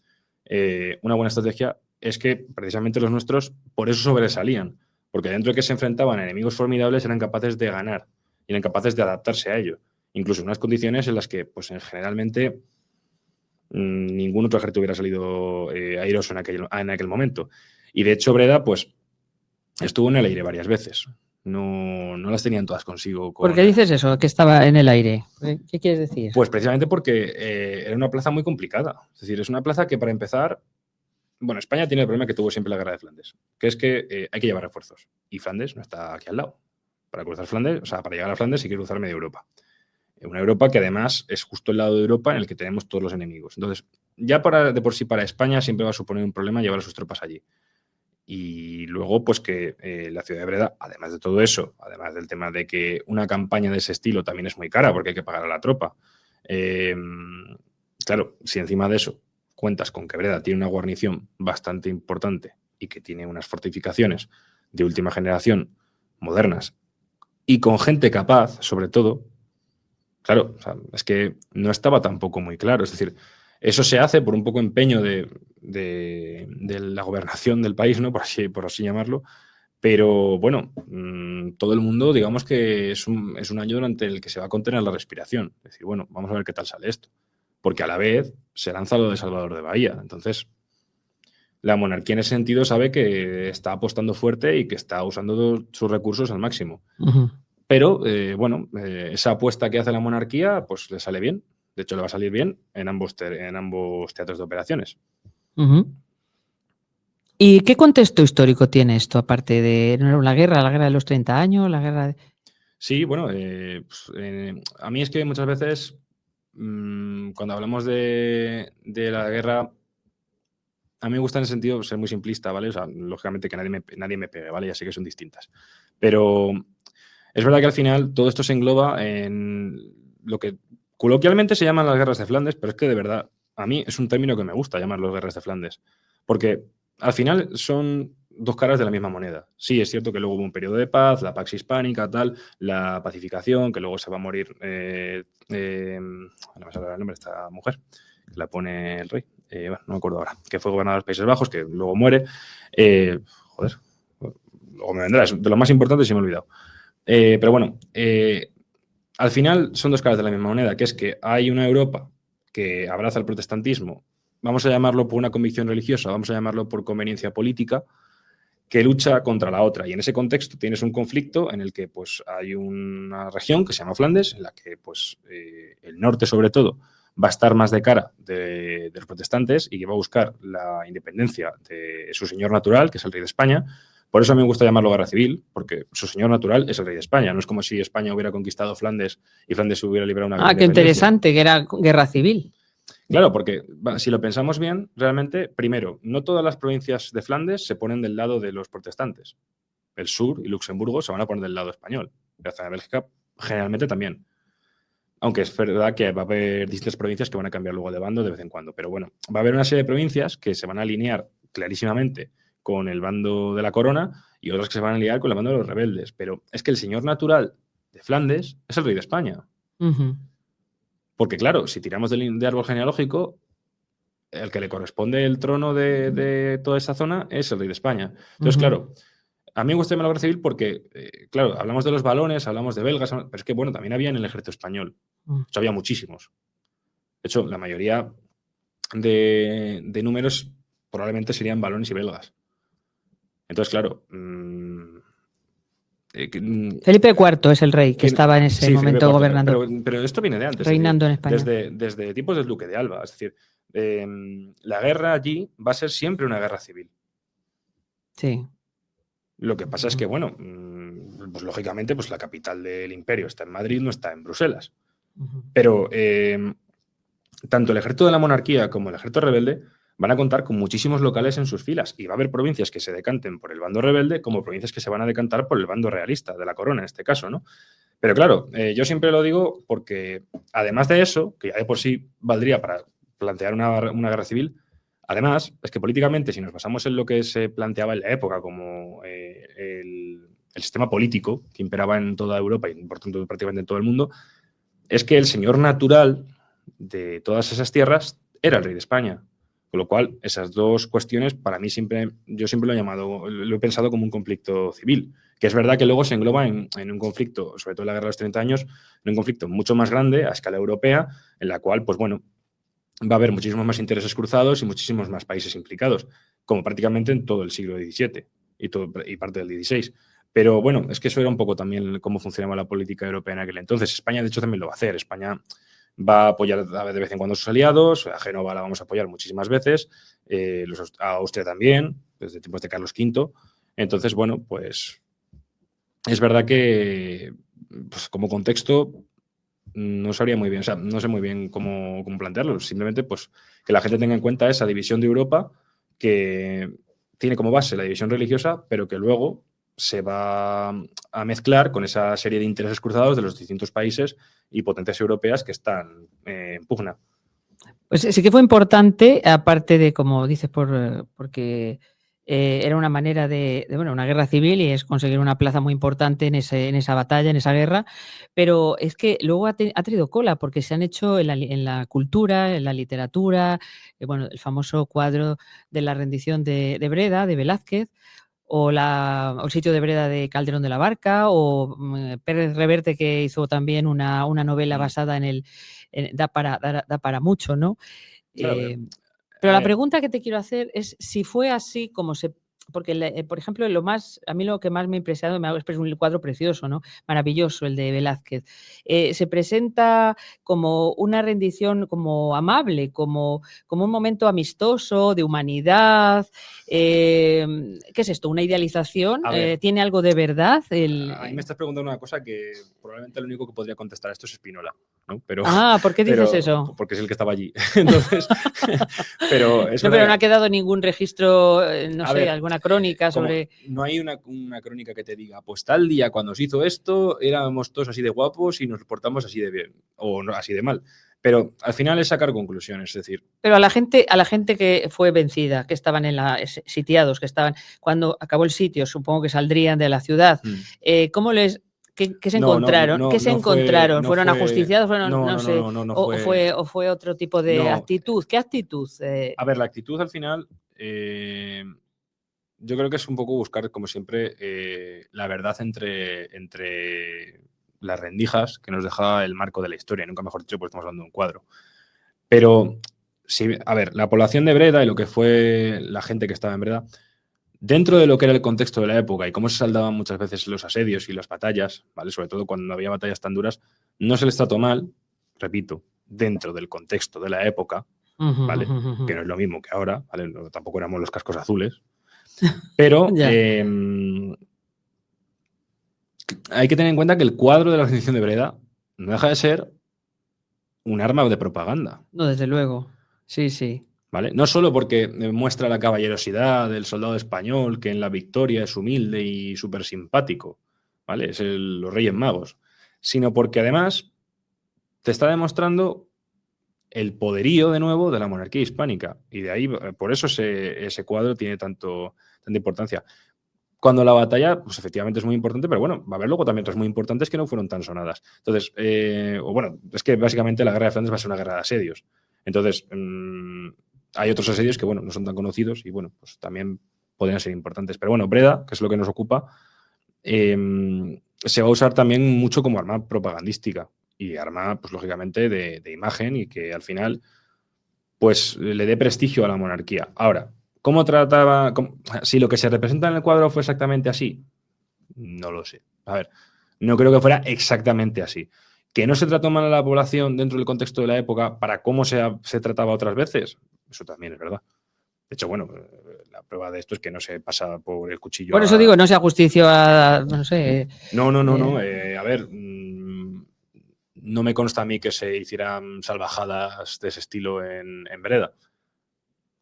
una buena estrategia es que precisamente los nuestros por eso sobresalían. Porque dentro de que se enfrentaban a enemigos formidables eran capaces de ganar y eran capaces de adaptarse a ello. Incluso en unas condiciones en las que, pues generalmente, ningún otro ejército hubiera salido airoso en aquel momento. Y de hecho, Breda, pues, estuvo en el aire varias veces. No las tenían todas consigo. ¿Por qué dices eso? Que estaba en el aire. ¿Qué quieres decir? Pues precisamente porque era una plaza muy complicada. Es decir, es una plaza que, para empezar, bueno, España tiene el problema que tuvo siempre la guerra de Flandes, que es que hay que llevar refuerzos. Y Flandes no está aquí al lado. Para cruzar Flandes, o sea, para llegar a Flandes hay que cruzar media Europa. Una Europa que además es justo el lado de Europa en el que tenemos todos los enemigos. Entonces, ya de por sí para España siempre va a suponer un problema llevar a sus tropas allí. Y luego, pues que la ciudad de Breda, además de todo eso, además del tema de que una campaña de ese estilo también es muy cara porque hay que pagar a la tropa. Claro, si encima de eso cuentas con que Breda tiene una guarnición bastante importante y que tiene unas fortificaciones de última generación modernas y con gente capaz, sobre todo. Claro, o sea, es que no estaba tampoco muy claro. Es decir, eso se hace por un poco empeño de la gobernación del país, ¿no? Por así llamarlo. Pero bueno, todo el mundo, digamos que es un año durante el que se va a contener la respiración. Es decir, bueno, vamos a ver qué tal sale esto. Porque a la vez se lanza lo de Salvador de Bahía. Entonces, la monarquía en ese sentido sabe que está apostando fuerte y que está usando sus recursos al máximo. Pero, bueno, esa apuesta que hace la monarquía, pues le sale bien. De hecho, le va a salir bien en ambos teatros de operaciones. ¿Y qué contexto histórico tiene esto, aparte de la guerra de los 30 años, la guerra de... Sí, bueno, a mí es que muchas veces, cuando hablamos de la guerra, a mí me gusta en el sentido ser muy simplista, ¿vale? O sea, lógicamente que nadie me pegue, ¿vale? Ya sé que son distintas. Pero es verdad que al final todo esto se engloba en lo que coloquialmente se llaman las guerras de Flandes, pero es que de verdad, a mí es un término que me gusta llamarlos guerras de Flandes, porque al final son dos caras de la misma moneda. Sí, es cierto que luego hubo un periodo de paz, la Pax Hispánica, tal, la pacificación, que luego se va a morir, no me sale el nombre de esta mujer, que la pone el rey, bueno, no me acuerdo ahora, que fue gobernador de los Países Bajos, que luego muere. Joder, luego me vendrá, es de lo más importante y se me ha olvidado. Pero bueno, al final son dos caras de la misma moneda, que es que hay una Europa que abraza el protestantismo, vamos a llamarlo por una convicción religiosa, vamos a llamarlo por conveniencia política, que lucha contra la otra. Y en ese contexto tienes un conflicto en el que pues, hay una región que se llama Flandes, en la que pues, el norte sobre todo va a estar más de cara de los protestantes y que va a buscar la independencia de su señor natural, que es el rey de España. Por eso a mí me gusta llamarlo guerra civil, porque su señor natural es el rey de España. No es como si España hubiera conquistado Flandes y Flandes hubiera liberado una gran qué interesante, que era guerra civil. Claro, porque si lo pensamos bien, realmente, primero, no todas las provincias de Flandes se ponen del lado de los protestantes. El sur y Luxemburgo se van a poner del lado español. La zona de Bélgica generalmente también. Aunque es verdad que va a haber distintas provincias que van a cambiar luego de bando de vez en cuando. Pero bueno, va a haber una serie de provincias que se van a alinear clarísimamente con el bando de la corona y otras que se van a alinear con el bando de los rebeldes. Pero es que el señor natural de Flandes es el rey de España. Porque claro, si tiramos de árbol genealógico, el que le corresponde el trono de toda esa zona es el rey de España. Entonces, claro, a mí me gusta la guerra civil porque, claro, hablamos de los valones, hablamos de belgas, pero es que, bueno, también había en el ejército español. De hecho, había muchísimos. De hecho, la mayoría de números probablemente serían valones y belgas. Entonces, claro... Felipe IV es el rey que estaba en ese momento gobernando. Pero esto viene de antes. Reinando en España. Desde tiempos del Duque de Alba. Es decir, la guerra allí va a ser siempre una guerra civil. Sí. Lo que pasa es que, bueno, pues lógicamente pues la capital del imperio está en Madrid, no está en Bruselas. Pero tanto el ejército de la monarquía como el ejército rebelde van a contar con muchísimos locales en sus filas y va a haber provincias que se decanten por el bando rebelde como provincias que se van a decantar por el bando realista, de la corona en este caso, ¿no? Pero claro, yo siempre lo digo porque además de eso, que ya de por sí valdría para plantear una guerra civil, además es que políticamente, si nos basamos en lo que se planteaba en la época como el sistema político que imperaba en toda Europa y por tanto prácticamente en todo el mundo, es que el señor natural de todas esas tierras era el rey de España. Con lo cual, esas dos cuestiones, para mí yo siempre lo he pensado como un conflicto civil, que es verdad que luego se engloba en un conflicto, sobre todo en la guerra de los 30 años, en un conflicto mucho más grande a escala europea, en la cual, pues bueno, va a haber muchísimos más intereses cruzados y muchísimos más países implicados, como prácticamente en todo el siglo XVII y parte del XVI. Pero bueno, es que eso era un poco también cómo funcionaba la política europea en aquel entonces. España, de hecho, también lo va a hacer. España va a apoyar de vez en cuando a sus aliados, a Génova la vamos a apoyar muchísimas veces, a Austria también, desde tiempos de Carlos V. Entonces, bueno, pues es verdad que pues, como contexto no sabría muy bien, o sea, no sé muy bien cómo plantearlo, simplemente pues que la gente tenga en cuenta esa división de Europa que tiene como base la división religiosa, pero que luego se va a mezclar con esa serie de intereses cruzados de los distintos países y potencias europeas que están en pugna. Pues sí que fue importante, aparte de, como dices, porque era una manera bueno, una guerra civil, y es conseguir una plaza muy importante en esa batalla, en esa guerra, pero es que luego ha tenido cola, porque se han hecho en la cultura, en la literatura, bueno, el famoso cuadro de la rendición de Breda, de Velázquez, o el sitio de Breda de Calderón de la Barca, o Pérez Reverte, que hizo también una novela basada da para mucho, ¿no? Claro, Pero a la ver, pregunta que te quiero hacer es si fue así como porque, por ejemplo, a mí lo que más me ha impresionado, es un cuadro precioso, ¿no? Maravilloso, el de Velázquez. Se presenta como una rendición como amable, como un momento amistoso, de humanidad. ¿Qué es esto? ¿Una idealización? a ver, ¿Tiene algo de verdad? a mí me estás preguntando una cosa que probablemente el único que podría contestar esto es Spinola, ¿no? ¿Por qué dices eso? Porque es el que estaba allí. Entonces, pero es No, pero verdad no ha que, quedado ningún registro, no a sé, ver, alguna crónica como sobre... no hay una crónica que te diga, pues tal día cuando se hizo esto, éramos todos así de guapos y nos portamos así de bien, o no, así de mal. Pero al final es sacar conclusiones, es decir, Pero a la gente que fue vencida, que estaban sitiados, que estaban, cuando acabó el sitio, supongo que saldrían de la ciudad, ¿cómo qué se no, no, encontraron? no, ¿Qué se encontraron? no ¿Fueron fue, ajusticiados? ¿Fueron, no, no no, no, sé, no, no, no fue, o fue otro tipo de no, actitud? ¿Qué actitud? a ver, la actitud al final, yo creo que es un poco buscar, como siempre, la verdad entre las rendijas que nos deja el marco de la historia. Nunca mejor dicho, pues estamos hablando de un cuadro. Pero, sí, a ver, la población de Breda y lo que fue la gente que estaba en Breda, dentro de lo que era el contexto de la época y cómo se saldaban muchas veces los asedios y las batallas, ¿vale? Sobre todo cuando no había batallas tan duras, no se les trató mal, repito, dentro del contexto de la época, ¿vale? Que no es lo mismo que ahora, ¿vale? No, tampoco éramos los cascos azules, pero Ya, hay que tener en cuenta que el cuadro de la rendición de Breda no deja de ser un arma de propaganda, no, desde luego. Sí, sí. ¿vale? No solo porque muestra la caballerosidad del soldado español, que en la victoria es humilde y súper simpático, ¿vale? Es los Reyes Magos, sino porque además te está demostrando el poderío de nuevo de la monarquía hispánica. Y de ahí, por eso ese cuadro tiene tanta importancia. Cuando la batalla, pues efectivamente es muy importante, pero bueno, va a haber luego también otras muy importantes que no fueron tan sonadas. Entonces, o bueno, es que básicamente la guerra de Flandes va a ser una guerra de asedios. Entonces, hay otros asedios que, bueno, no son tan conocidos y, bueno, pues también podrían ser importantes. Pero bueno, Breda, que es lo que nos ocupa, se va a usar también mucho como arma propagandística y arma, pues lógicamente, de imagen y que al final, pues le dé prestigio a la monarquía. Ahora, ¿cómo trataba? Si lo que se representa en el cuadro fue exactamente así, no lo sé. A ver, no creo que fuera exactamente así. ¿Que no se trató mal a la población dentro del contexto de la época para cómo se trataba otras veces? Eso también es verdad. De hecho, bueno, la prueba de esto es que no se pasa por el cuchillo Por eso a... digo, no sea justicia a, no sé. No, no, no, no. A ver, no me consta a mí que se hicieran salvajadas de ese estilo en Breda.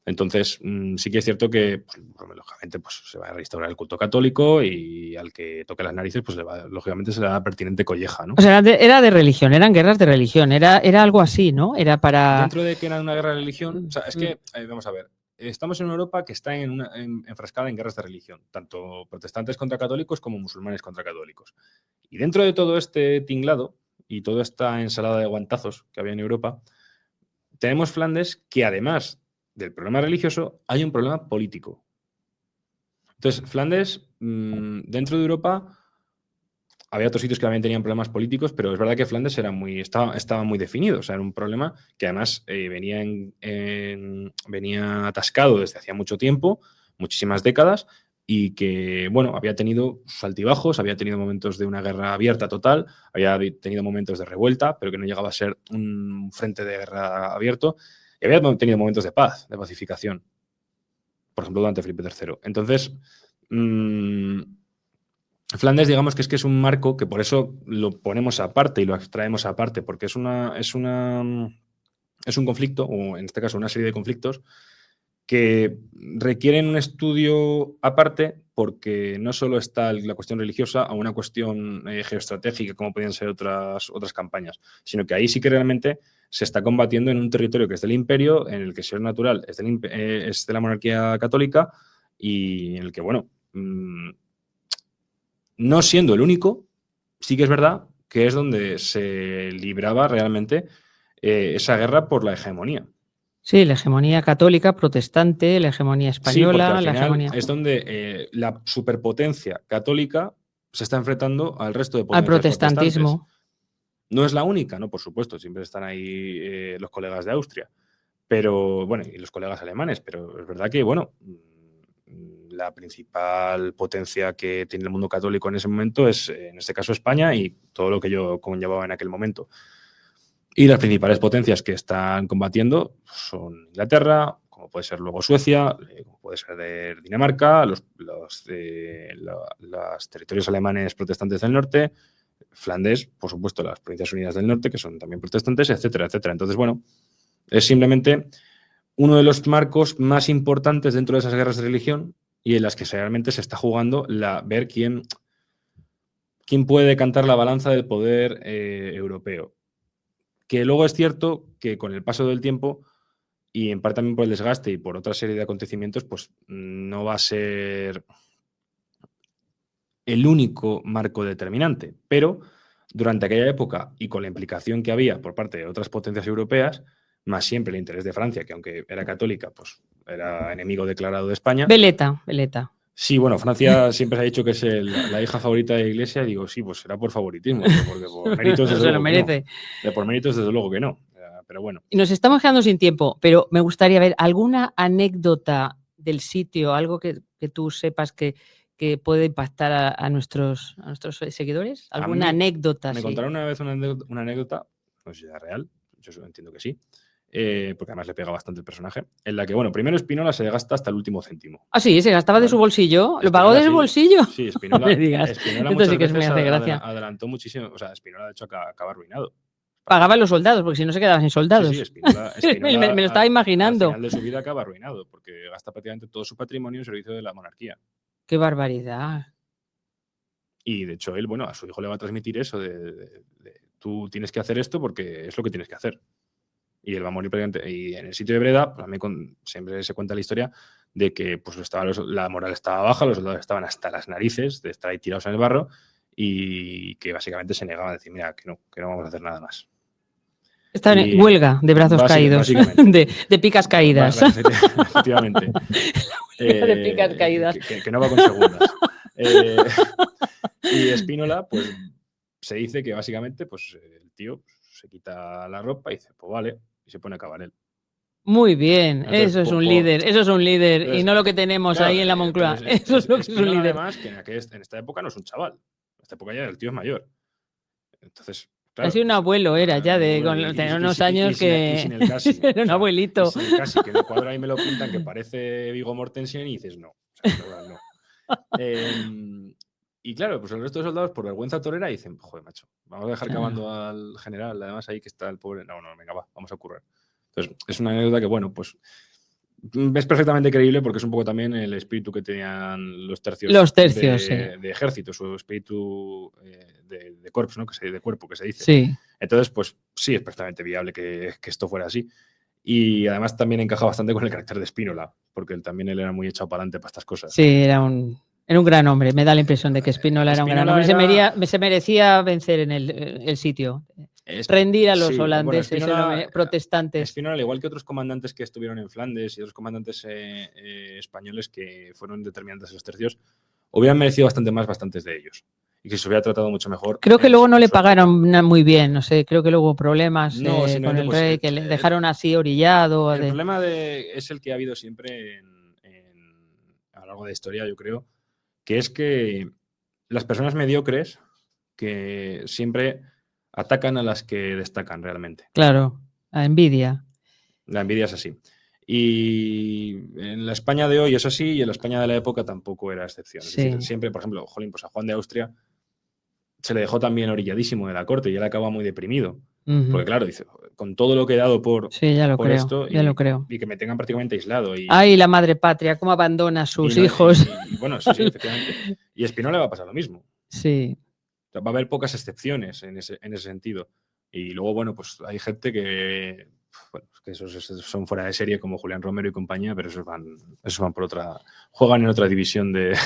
Entonces, sí que es cierto que, pues, lógicamente, pues, se va a restaurar el culto católico y al que toque las narices, pues lógicamente se le da pertinente colleja, ¿no? O sea, era de religión, eran guerras de religión, era algo así, ¿no? Era para... Dentro de que era una guerra de religión, o sea, es que, vamos a ver, estamos en una Europa que está enfrascada en guerras de religión, tanto protestantes contra católicos como musulmanes contra católicos. Y dentro de todo este tinglado y toda esta ensalada de guantazos que había en Europa, tenemos Flandes que además del problema religioso hay un problema político. Entonces, Flandes, dentro de Europa, había otros sitios que también tenían problemas políticos, pero es verdad que Flandes estaba muy definido. O sea, era un problema que además venía atascado desde hacía mucho tiempo, muchísimas décadas, y que, bueno, había tenido sus altibajos, había tenido momentos de una guerra abierta total, había tenido momentos de revuelta, pero que no llegaba a ser un frente de guerra abierto, y había tenido momentos de paz, de pacificación, por ejemplo, durante Felipe III. Entonces, Flandes, digamos que es un marco que por eso lo ponemos aparte y lo extraemos aparte, porque es un conflicto, o en este caso una serie de conflictos, que requieren un estudio aparte porque no solo está la cuestión religiosa o una cuestión geoestratégica, como podrían ser otras campañas, sino que ahí sí que realmente se está combatiendo en un territorio que es del imperio, en el que el señor natural es de la monarquía católica y en el que, bueno, no siendo el único, sí que es verdad que es donde se libraba realmente esa guerra por la hegemonía. Sí, la hegemonía católica, protestante, la hegemonía Sí, porque al española, la final hegemonía es donde la superpotencia católica se está enfrentando al resto de al potencias protestantes. protestantismo. No es la única, ¿no? Por supuesto, siempre están ahí los colegas de Austria, pero bueno, y los colegas alemanes, pero es verdad que, bueno, la principal potencia que tiene el mundo católico en ese momento es, en este caso, España y todo lo que yo conllevaba en aquel momento. Y las principales potencias que están combatiendo son Inglaterra, como puede ser luego Suecia, como puede ser de Dinamarca, los territorios alemanes protestantes del norte, Flandes, por supuesto, las Provincias Unidas del Norte, que son también protestantes, etcétera, etcétera. Entonces, bueno, es simplemente uno de los marcos más importantes dentro de esas guerras de religión y en las que realmente se está jugando ver quién puede decantar la balanza del poder europeo. Que luego es cierto que con el paso del tiempo y en parte también por el desgaste y por otra serie de acontecimientos, pues no va a ser el único marco determinante. Pero durante aquella época y con la implicación que había por parte de otras potencias europeas, más siempre el interés de Francia, que aunque era católica, pues era enemigo declarado de España. Veleta, Veleta. Sí, bueno, Francia siempre se ha dicho que es la hija favorita de la Iglesia. Y digo, sí, pues será por favoritismo, porque por méritos desde Se lo luego que merece. no. Por méritos desde luego que no. Pero bueno. Y nos estamos quedando sin tiempo, pero me gustaría ver alguna anécdota del sitio, algo que tú sepas que puede impactar a nuestros seguidores. ¿Alguna anécdota? Me contaron una vez una anécdota, no sé si era real, yo entiendo que sí, porque además le pega bastante el personaje, en la que, bueno, primero Spínola se gasta hasta el último céntimo. Ah, sí, se gastaba de su bolsillo. ¿Lo pagó de su bolsillo? Sí, Spínola. No me digas. Spínola Esto sí muchas que me veces hace gracia. adelantó muchísimo. O sea, Spínola de hecho acaba arruinado. Pagaban los soldados, porque si no se quedaban sin soldados. Sí, Spínola me lo estaba imaginando. Al final de su vida acaba arruinado, porque gasta prácticamente todo su patrimonio en servicio de la monarquía. ¡Qué barbaridad! Y de hecho él, bueno, a su hijo le va a transmitir eso tú tienes que hacer esto porque es lo que tienes que hacer. Y él va a morir prácticamente. Y en el sitio de Breda, pues siempre se cuenta la historia de que pues la moral estaba baja, los soldados estaban hasta las narices de estar ahí tirados en el barro y que básicamente se negaban a decir, mira, que no vamos a hacer nada más. Están en huelga de brazos caídos, de picas caídas. Efectivamente. De picas caídas. Que no va con segundas. Y Spínola, pues se dice que básicamente pues, el tío se quita la ropa y dice, pues vale, y se pone a cavar él. Muy bien, entonces, eso es un líder, entonces, y no lo que tenemos ahí en la Moncloa. Eso es lo que es un líder. Además, que en esta época no es un chaval, en esta época ya el tío es mayor. Entonces, claro, casi un abuelo era ya, tener unos años que sin el casi, era un abuelito. Sin el casi, que me cuadra y me lo pintan que parece Viggo Mortensen y dices no. O sea, no. Y claro, pues el resto de soldados, por vergüenza torera, dicen, joder, macho, vamos a dejar cavando al general, además ahí que está el pobre. No, venga, va, vamos a currar. Entonces, es una anécdota que, bueno, pues es perfectamente creíble porque es un poco también el espíritu que tenían los tercios, de ejército, su espíritu de corps, ¿no? De cuerpo, que se dice. Sí. Entonces, pues sí, es perfectamente viable que esto fuera así. Y además también encaja bastante con el carácter de Spínola, porque él era muy echado para adelante para estas cosas. Sí, era un gran hombre. Me da la impresión de que Spínola era un gran hombre. Se merecía vencer en el sitio. Rendir a los holandeses, protestantes. Spínola, al igual que otros comandantes que estuvieron en Flandes y otros comandantes españoles que fueron determinantes en los tercios, hubieran merecido bastante más bastantes de ellos. Y que se hubiera tratado mucho mejor. Creo que luego no le pagaron muy bien, no sé, creo que luego hubo problemas con el rey, que le dejaron así orillado. El problema es el que ha habido siempre a lo largo de la historia, yo creo, que es que las personas mediocres que siempre atacan a las que destacan realmente. Claro, la envidia. La envidia es así. Y en la España de hoy es así y en la España de la época tampoco era excepción. Sí. Es decir, siempre, por ejemplo, pues a Juan de Austria se le dejó también orilladísimo de la corte y él acaba muy deprimido. Porque claro, dice, con todo lo que he dado por esto y que me tengan prácticamente aislado. ¡Ay, la madre patria! ¿Cómo abandona a sus hijos? Bueno, sí, efectivamente. Y a Spínola le va a pasar lo mismo. Sí. Va a haber pocas excepciones en ese sentido. Y luego, bueno, pues hay gente que bueno, es que esos son fuera de serie como Julián Romero y compañía, pero esos van por otra, juegan en otra división de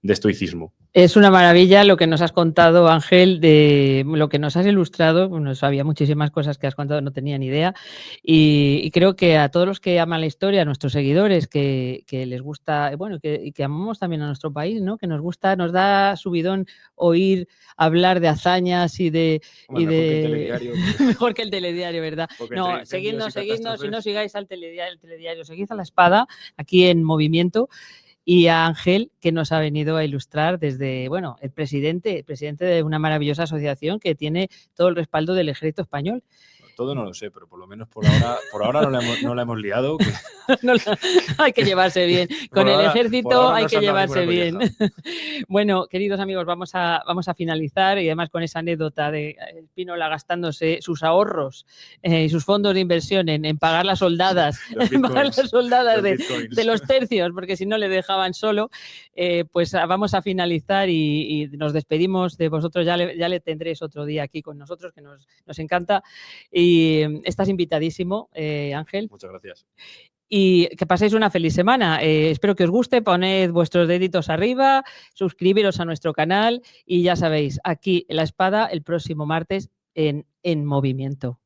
estoicismo. Es una maravilla lo que nos has contado, Ángel, de lo que nos has ilustrado. Bueno, sabía muchísimas cosas que has contado, no tenía ni idea. Y creo que a todos los que aman la historia, a nuestros seguidores, que les gusta, bueno, y que amamos también a nuestro país, ¿no? Que nos gusta, nos da subidón oír hablar de hazañas y de... Hombre, mejor que el telediario. Mejor que el telediario, ¿verdad? No, seguidnos, si no sigáis al telediario, seguid a La Espada, aquí en Movimiento. Y a Ángel, que nos ha venido a ilustrar desde, bueno, el presidente de una maravillosa asociación que tiene todo el respaldo del ejército español. Todo no lo sé, pero por lo menos por ahora no la hemos liado. Hay que llevarse bien. Con el ejército hay que llevarse bien. Bueno, queridos amigos, vamos a finalizar, y además con esa anécdota de Espínola gastándose sus ahorros y sus fondos de inversión en pagar las soldadas, de los tercios, porque si no le dejaban solo. Pues vamos a finalizar y nos despedimos de vosotros. Ya le tendréis otro día aquí con nosotros, que nos encanta. Y estás invitadísimo, Ángel. Muchas gracias. Y que paséis una feliz semana. Espero que os guste, poned vuestros deditos arriba, suscribiros a nuestro canal y ya sabéis, aquí La Espada el próximo martes en Movimiento.